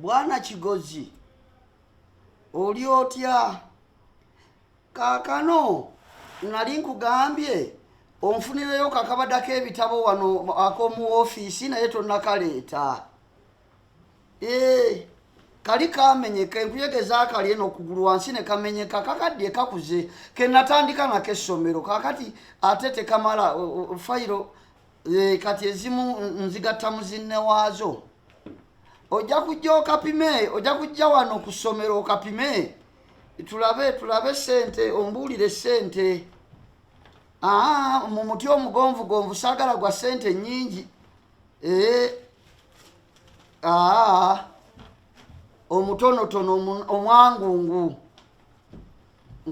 bwana Kigozi oli otya kaakano nali nkugambye onfunireyo kakabadako ebitabo wano ak'omu ofiisi naye tonnakaleeta kali kamenyeka enkuyegeza akali eno okugulu wansi ne kamenyeka kakadde kakuze ke natandika nako essomero kakati ate tekamala fayiro kati ezimu nzigatta muzinne waazo ojja kujja okapime ojja kujja wano ku ssomero okapime tulabe sente ombuulire sente mu muti omugonvugonvu saagala gwa sente nnyingi omutonotono omwangungu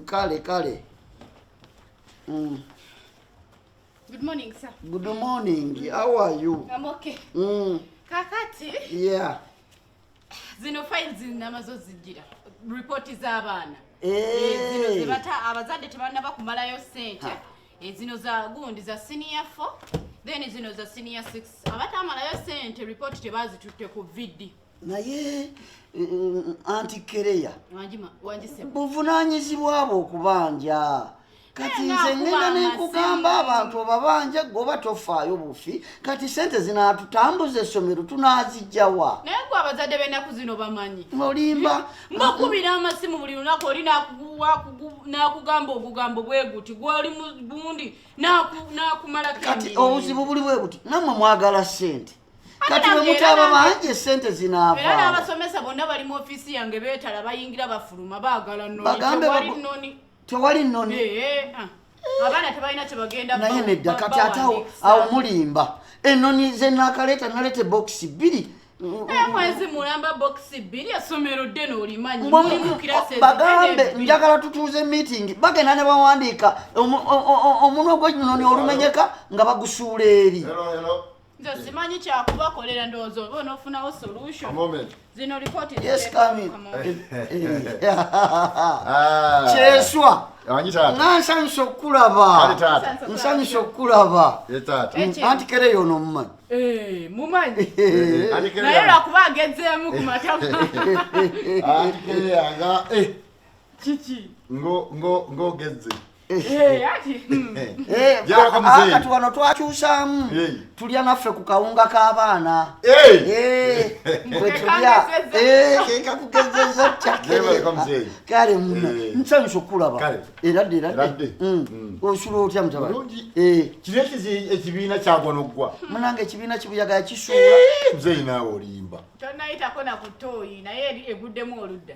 kale Good morning, sir. Good morning. How are you? I'm okay. Kakati? Yeah. Zino files namazo zijira. Report z'abaana. Zino zibata abazadde tebanaba kumalayo sente. Zino za gundi za senior 4, then zino za senior 6. Abatamalayo sente report tebazitutte ku vidi. Naye anti Kereya. Wanjise. Buvunaanyizibwa abo okubanja. Kati nze ngenda nekugamba abantu babanja goba tofaayo bufi kati sente zinatutambuza essomero tunazijjawa naye gwe abazadde b'ennaku zino bamanyi olimba mbakubira amasimu buli lunaku oli nakugamba obugambo bwe guti gwoli mu bundi nakumala kati obuzibu buli bwe guti nammwe mwagala sente kati bwe mutaba banje sente zinaava era n'abasomesa bonna bali mu ofiisi yange beetala bayingira bafuluma baagala noni tewali nnoni abaana tebalina kye bagenda naye nedda kati ate awo mulimba ennoni ze nakaleeta nalete bokisi 2 mwezi mulamba bokisi 2 essomero ddene olimanyi bagambe njagala tutuuze meeting bagenda ne bawandiika omunwe gw'ennoni olumenyeka nga bagusuula eri nze simanyi kyakubakolera ndowooza oba onoofunawo solution zino report yes come kyeswa nansanyusa okukulaba nsanyusa okukulaba anti Kereya ono mumanyi mumanyi naye lwakuba agezeemu ku matama anti Kereya nga kiki ng'ogezze kati wano twakyusaamu tulya naffe ku kawunga k'abaana bwe tulya kekakugezeza kale muna nsanyusa okukulaba eradde osula otya mutabani kino ekibiina kyagwa n'oggwa munange ekibiina kibuyagala kisuula muzeeyi naawe olimba tonayitako na kutooyi naye eguddemu oludda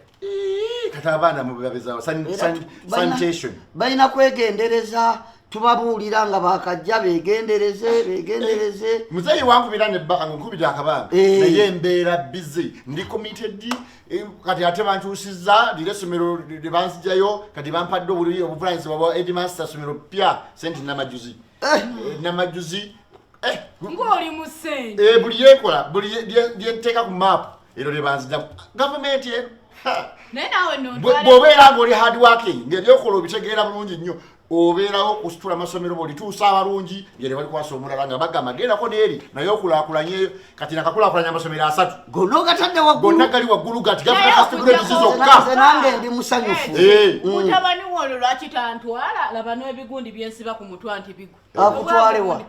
kati abaana mubabezaawo sanitation balina kwegendereza tubabuulira nga bakajja begendereze muzeeyi wankubira nkubira akabanga naye embeera bize ndi committed kati ate bankyusizza lira essomero lyebanzijjayo kati bampadde obuvunanyizibwa bwa headmaster ssomero pya senti namajuzi ng'oli mu sente buli yekola buli lyenteeka ku maapu ero lyebanzijjamu gavumenti eno naye naawe bw'obeera ng'oli hard working ng'ebyokola obitegeera bulungi nnyo obeerawo kusitula amasomero bwolituusa abalungi ngeri bali kwasa omulala nga bagamba gendako neeri naye okulaakulanyeeyo kati nakakulakulanya amasomero 3 gonna gali waggulu gati zokka nange ndi musanyufu mutabani wolo lwaki tantwala laba n'ebigundi byensiba ku mutwa nti bigu akutwalewa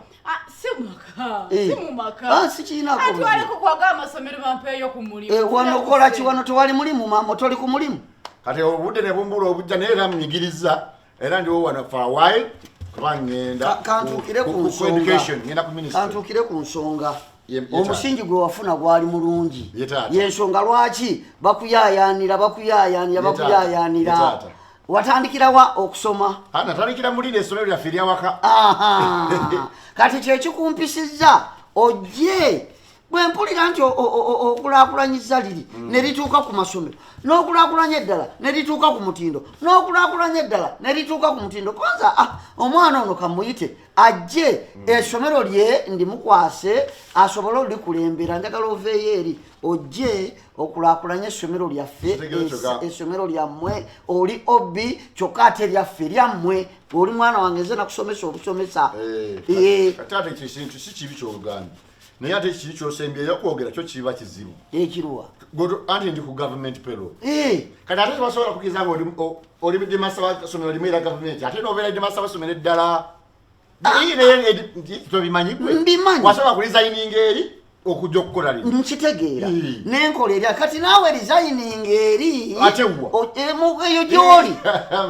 simumaka sikiinako atwale kukwaga amasomero bampeeyo ku mulimu wano kola ki wano tewali mulimu mama toli ku mulimu kati obudde ne bumbula obujja naye era munyigiriza era ndiwo wano for a while kuba ngenda kantuukire ku nsonga omusingi gwe wafuna gwali mulungi yensonga lwaki bakuyaayaanira watandikirawa okusoma natandikira mulina essomero lyaffe eryawaka kati kyekikumpisizza ojje bwe mpulira nti okulaakulanyiza liri ne lituuka ku masomero n'okulaakulanya eddala ne lituuka ku mutindo n'okulaakulanya eddala ne lituuka ku mutindo konza omwana ono kamuyite ajje essomero lye ndimukwase asobole olikulembera njagala oveeyo eri ojje okulaakulanya essomero lyaffe essomero lyammwe oli obi kyokka ate lyaffe lyammwe oli mwana wange nze nakusomesa obusomesa ate ekintu si kibi kyoluganda naye ate kiri kyosembyeyo okwogera kyo kiba kizibu ekiruwa anti ndi ku government payroll kati ate basobola kukiza ngo oli ndi masaba somero limira government ate no bera ndi masaba somero eddala wasobola ku resigning eri okujja okukola lino nkitegeera n'enkola eri kati naawe resigning eri eyo gy'oli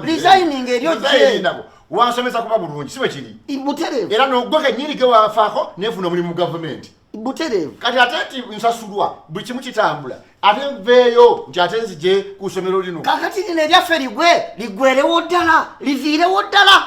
resigning eri nabo wansomesa kuba bulungi si bwe kiri butereevu era n'ogwe kennyini ge wafaako neefuna omulimu mu gavumenti butereevu kati ate nti nsasulwa buli kimu kitambula ate nveeyo nti ate nzije ku ssomero lino kakati lino eryaffe ligwerewo ddala liviirewo ddala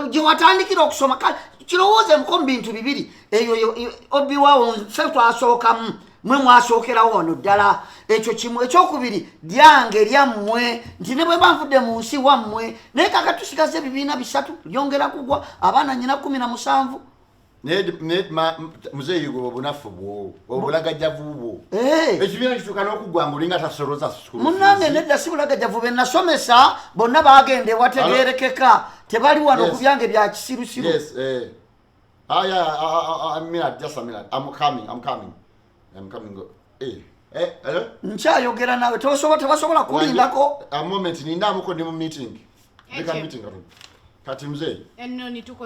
gye watandikira okusoma kirowoozemuko mu bintu bibiri eyo obiwawo ffe twasookamu mwe mwasookerawo wano ddala ekyo kimu ekyokubiri lyange lyammwe nti ne bwe banvudde mu nsi wammwe naye kaka tusigaze ebibiina 3 lyongera kugwa abaana nyina 17 muzeeyi gwe obunafu bwo obulagajjavu bwo ekibiina kituuka n'okugwa ngaolinga tasoloza munnange nedda si bulagajjavu be nasomesa bonna baagenda ewategeerekeka tebali wano ku byange bya kisirusiru nkyayogera nawe tebasobola kulindako nindamuko ndi mu meeting kati mzeeyi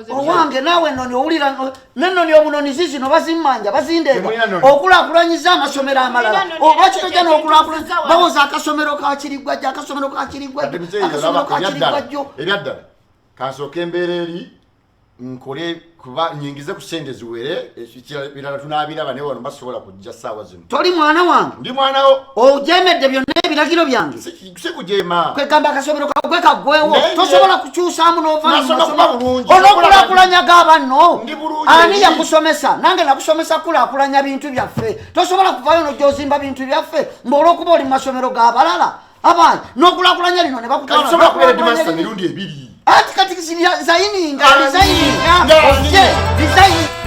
owange naawe ennoni owulira n'ennoni obunoni zizino bazimmanja bazindeega okulaakulanyiza amasomero amalala lwaki tojja n'okulaakulanya bawoza akasomero kakiriggwajjo akasomero kakiriggwajjo ebyaddala kansooka embeera eri nkole kuba nyingize ku sente ziwere birala tunaabiraba naye wano basobola kujja ssaawa zino toli mwana wange ndi mwanawo ojemedde byonna ebiragiro byange sikujeema kwegamba akasomero kagwe kaggwewo tosobola kukyusaamu n'okulaakulanya g'abanno ani yakusomesa nange nakusomesa kulaakulanya bintu byaffe tosobola kuvayo n'ojyozimba bintu byaffe ng'olwokuba oli mu masomero g'abalala abaani n'okulaakulanya lino ne bakutwala ati kati lizayininga ojje lizayininga